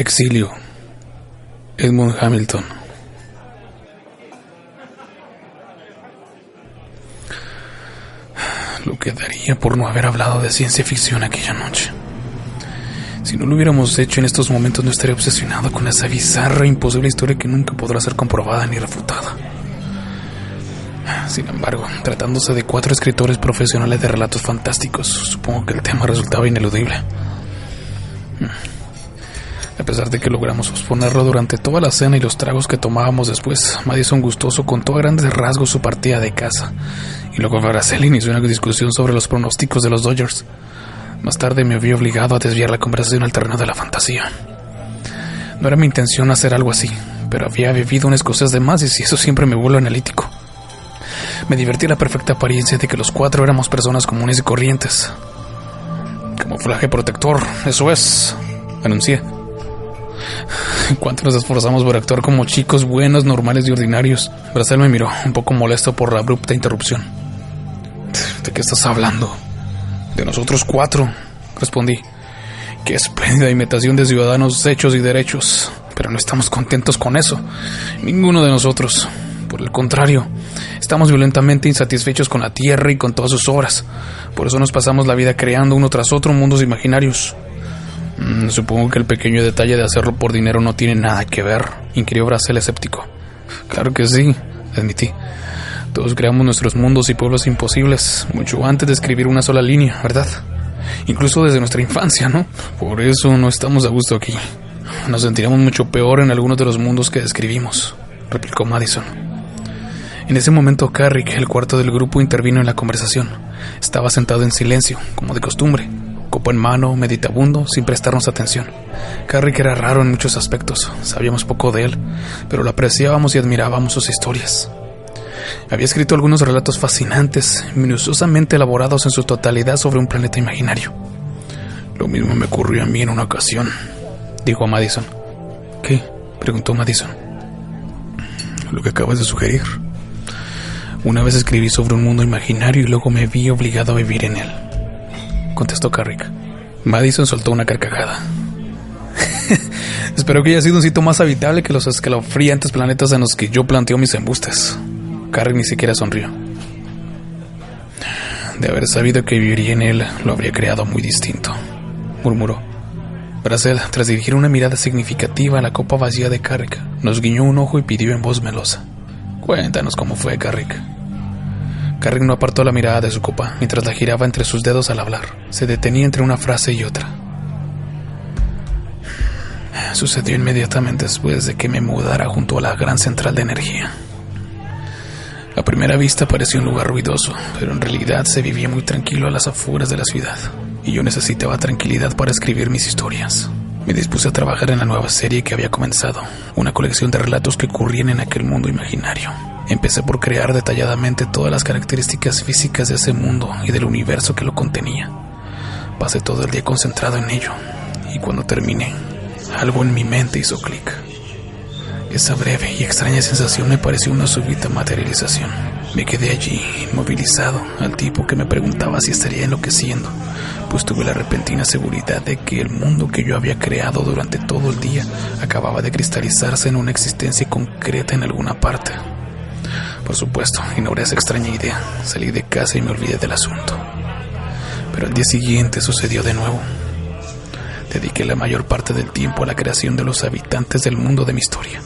Exilio. Edmund Hamilton. Lo que daría por no haber hablado de ciencia ficción aquella noche. Si no lo hubiéramos hecho en estos momentos, no estaría obsesionado con esa bizarra e imposible historia que nunca podrá ser comprobada ni refutada. Sin embargo, tratándose de 4 escritores profesionales de relatos fantásticos, supongo que el tema resultaba ineludible. A pesar de que logramos posponerlo durante toda la cena y los tragos que tomábamos después, Madison gustoso contó a grandes rasgos su partida de casa, y luego Araceli inició una discusión sobre los pronósticos de los Dodgers. Más tarde me vi obligado a desviar la conversación al terreno de la fantasía. No era mi intención hacer algo así, pero había bebido un escocés de más y eso siempre me vuelve analítico. Me divertí la perfecta apariencia de que los 4 éramos personas comunes y corrientes. Camuflaje protector, eso es, anuncié. ¿Cuánto nos esforzamos por actuar como chicos buenos, normales y ordinarios? Bracel me miró, un poco molesto por la abrupta interrupción. ¿De qué estás hablando? De nosotros 4, respondí. Qué espléndida imitación de ciudadanos hechos y derechos. Pero no estamos contentos con eso. Ninguno de nosotros. Por el contrario, estamos violentamente insatisfechos con la Tierra y con todas sus obras. Por eso nos pasamos la vida creando uno tras otro mundos imaginarios. Supongo que el pequeño detalle de hacerlo por dinero no tiene nada que ver, inquirió Bracel escéptico. Claro que sí, admití. Todos creamos nuestros mundos y pueblos imposibles, mucho antes de escribir una sola línea, ¿verdad? Incluso desde nuestra infancia, ¿no? Por eso no estamos a gusto aquí. Nos sentiremos mucho peor en algunos de los mundos que describimos, replicó Madison. En ese momento Carrick, el cuarto del grupo, intervino en la conversación. Estaba sentado en silencio, como de costumbre, copa en mano, meditabundo, sin prestarnos atención. Carrick era raro en muchos aspectos, sabíamos poco de él, pero lo apreciábamos y admirábamos sus historias. Había escrito algunos relatos fascinantes, minuciosamente elaborados en su totalidad sobre un planeta imaginario. Lo mismo me ocurrió a mí en una ocasión, dijo Madison. ¿Qué?, preguntó Madison. Lo que acabas de sugerir. Una vez escribí sobre un mundo imaginario y luego me vi obligado a vivir en él, contestó Carrick. Madison soltó una carcajada. Espero que haya sido un sitio más habitable que los escalofriantes planetas en los que yo planteo mis embustes. Carrick ni siquiera sonrió. De haber sabido que viviría en él, lo habría creado muy distinto, murmuró. Bracel, tras dirigir una mirada significativa a la copa vacía de Carrick, nos guiñó un ojo y pidió en voz melosa: Cuéntanos cómo fue, Carrick. Carrick no apartó la mirada de su copa mientras la giraba entre sus dedos al hablar. Se detenía entre una frase y otra. Sucedió inmediatamente después de que me mudara junto a la gran central de energía. A primera vista parecía un lugar ruidoso, pero en realidad se vivía muy tranquilo a las afueras de la ciudad, y yo necesitaba tranquilidad para escribir mis historias. Me dispuse a trabajar en la nueva serie que había comenzado, una colección de relatos que ocurrían en aquel mundo imaginario. Empecé por crear detalladamente todas las características físicas de ese mundo y del universo que lo contenía. Pasé todo el día concentrado en ello, y cuando terminé, algo en mi mente hizo clic. Esa breve y extraña sensación me pareció una súbita materialización. Me quedé allí, inmovilizado, al tipo que me preguntaba si estaría enloqueciendo, pues tuve la repentina seguridad de que el mundo que yo había creado durante todo el día acababa de cristalizarse en una existencia concreta en alguna parte. Por supuesto, ignoré esa extraña idea, salí de casa y me olvidé del asunto. Pero al día siguiente sucedió de nuevo. Dediqué la mayor parte del tiempo a la creación de los habitantes del mundo de mi historia.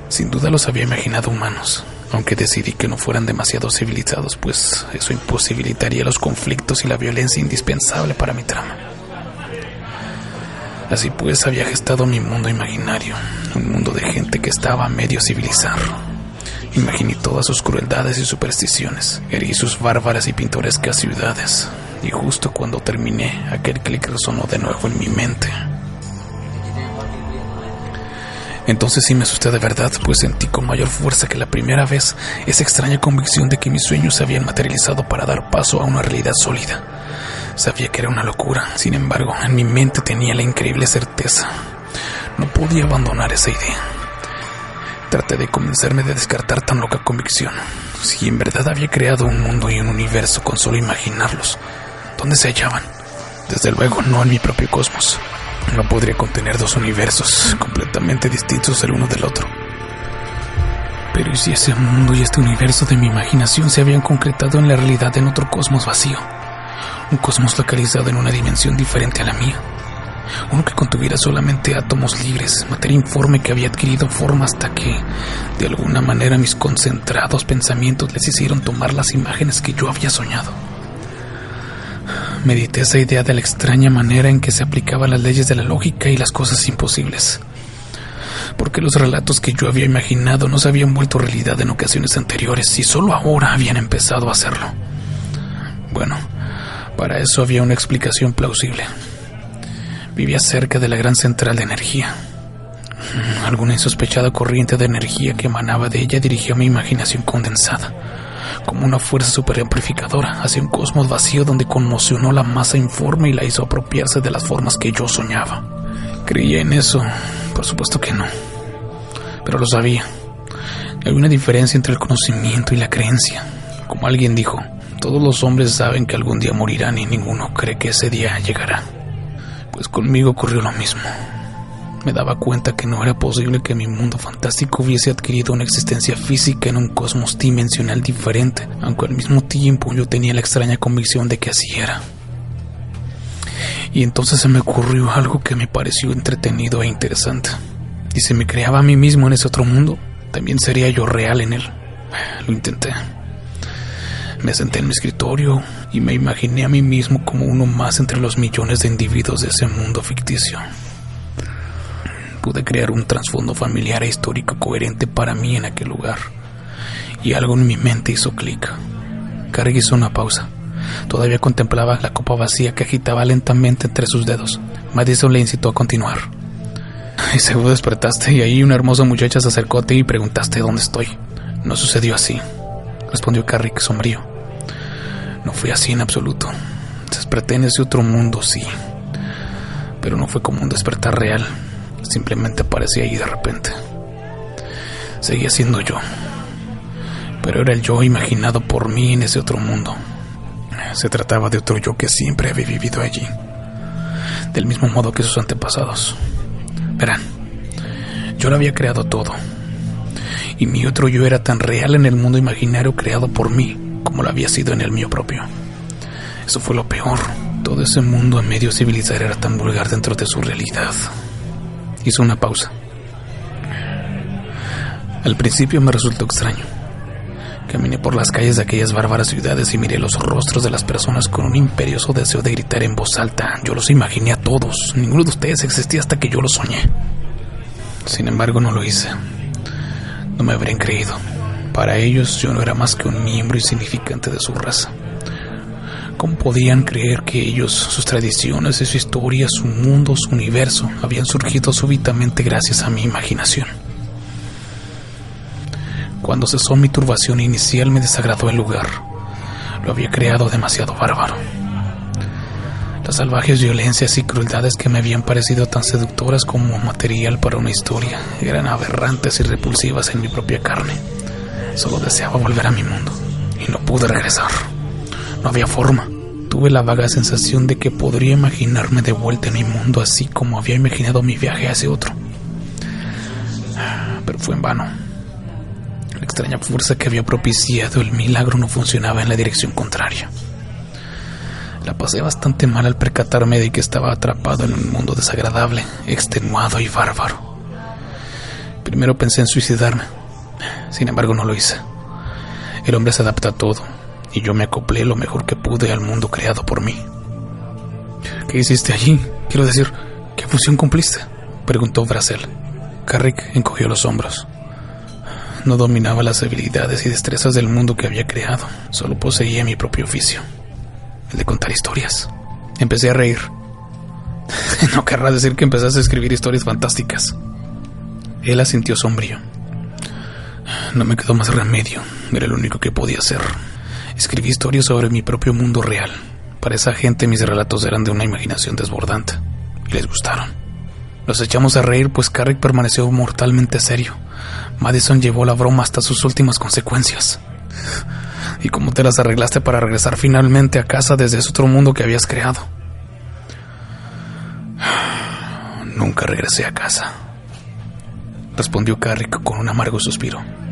Sin duda los había imaginado humanos, aunque decidí que no fueran demasiado civilizados, pues eso imposibilitaría los conflictos y la violencia indispensable para mi trama. Así pues, había gestado mi mundo imaginario, un mundo de gente que estaba a medio civilizar. Imaginé todas sus crueldades y supersticiones, herí sus bárbaras y pintorescas ciudades, y justo cuando terminé, aquel clic resonó de nuevo en mi mente. Entonces sí me asusté de verdad, pues sentí con mayor fuerza que la primera vez esa extraña convicción de que mis sueños se habían materializado para dar paso a una realidad sólida. Sabía que era una locura, sin embargo, en mi mente tenía la increíble certeza. No podía abandonar esa idea. Traté de convencerme de descartar tan loca convicción. Si en verdad había creado un mundo y un universo con solo imaginarlos, ¿dónde se hallaban? Desde luego no en mi propio cosmos. No podría contener dos universos completamente distintos el uno del otro. Pero ¿y si ese mundo y este universo de mi imaginación se habían concretado en la realidad en otro cosmos vacío? Un cosmos localizado en una dimensión diferente a la mía. Uno que contuviera solamente átomos libres, materia informe que había adquirido forma hasta que, de alguna manera, mis concentrados pensamientos les hicieron tomar las imágenes que yo había soñado. Medité esa idea de la extraña manera en que se aplicaban las leyes de la lógica y las cosas imposibles. Porque los relatos que yo había imaginado no se habían vuelto realidad en ocasiones anteriores y solo ahora habían empezado a hacerlo. Bueno, para eso había una explicación plausible. Vivía cerca de la gran central de energía. Alguna insospechada corriente de energía que emanaba de ella dirigió mi imaginación condensada, como una fuerza superamplificadora, hacia un cosmos vacío donde conmocionó la masa informe y la hizo apropiarse de las formas que yo soñaba. ¿Creía en eso? Por supuesto que no. Pero lo sabía. Hay una diferencia entre el conocimiento y la creencia. Como alguien dijo, todos los hombres saben que algún día morirán y ninguno cree que ese día llegará. Pues conmigo ocurrió lo mismo. Me daba cuenta que no era posible que mi mundo fantástico hubiese adquirido una existencia física en un cosmos dimensional diferente, aunque al mismo tiempo yo tenía la extraña convicción de que así era. Y entonces se me ocurrió algo que me pareció entretenido e interesante. Y si me creaba a mí mismo en ese otro mundo, también sería yo real en él. Lo intenté. Me senté en mi escritorio y me imaginé a mí mismo como uno más entre los millones de individuos de ese mundo ficticio. Pude crear un trasfondo familiar e histórico coherente para mí en aquel lugar. Y algo en mi mente hizo clic. Carrie hizo una pausa. Todavía contemplaba la copa vacía que agitaba lentamente entre sus dedos. Madison le incitó a continuar. Y seguro despertaste y ahí una hermosa muchacha se acercó a ti y preguntaste dónde estoy. No sucedió así, respondió Carrie sombrío. No fue así en absoluto. Desperté en ese otro mundo, sí. Pero no fue como un despertar real. Simplemente aparecí ahí de repente. Seguía siendo yo. Pero era el yo imaginado por mí en ese otro mundo. Se trataba de otro yo que siempre había vivido allí. Del mismo modo que sus antepasados. Verán, yo lo había creado todo. Y mi otro yo era tan real en el mundo imaginario creado por mí como lo había sido en el mío propio. Eso fue lo peor. Todo ese mundo a medio civilizar era tan vulgar dentro de su realidad. Hizo una pausa. Al principio me resultó extraño. Caminé por las calles de aquellas bárbaras ciudades y miré los rostros de las personas con un imperioso deseo de gritar en voz alta. Yo los imaginé a todos. Ninguno de ustedes existía hasta que yo lo soñé. Sin embargo, no lo hice. No me habrían creído. Para ellos yo no era más que un miembro insignificante de su raza. ¿Cómo podían creer que ellos, sus tradiciones, su historia, su mundo, su universo, habían surgido súbitamente gracias a mi imaginación? Cuando cesó mi turbación inicial me desagradó el lugar. Lo había creado demasiado bárbaro. Las salvajes violencias y crueldades que me habían parecido tan seductoras como material para una historia eran aberrantes y repulsivas en mi propia carne. Solo deseaba volver a mi mundo y no pude regresar. No había forma. Tuve la vaga sensación de que podría imaginarme de vuelta en mi mundo así como había imaginado mi viaje a ese otro. Pero fue en vano. La extraña fuerza que había propiciado el milagro no funcionaba en la dirección contraria. La pasé bastante mal al percatarme de que estaba atrapado en un mundo desagradable, extenuado y bárbaro. Primero pensé en suicidarme. Sin embargo, no lo hice. El hombre se adapta a todo, y yo me acoplé lo mejor que pude al mundo creado por mí. ¿Qué hiciste allí? Quiero decir, ¿qué función cumpliste?, preguntó Brazel. Carrick encogió los hombros. No dominaba las habilidades y destrezas del mundo que había creado. Solo poseía mi propio oficio, el de contar historias. Empecé a reír. No querrás decir que empezaste a escribir historias fantásticas. Él asintió sombrío. No me quedó más remedio. Era lo único que podía hacer. Escribí historias sobre mi propio mundo real. Para esa gente mis relatos eran de una imaginación desbordante. Y les gustaron. Nos echamos a reír pues Carrick permaneció mortalmente serio. Madison llevó la broma hasta sus últimas consecuencias. ¿Y cómo te las arreglaste para regresar finalmente a casa desde ese otro mundo que habías creado? nunca regresé a casa, respondió Carrick con un amargo suspiro.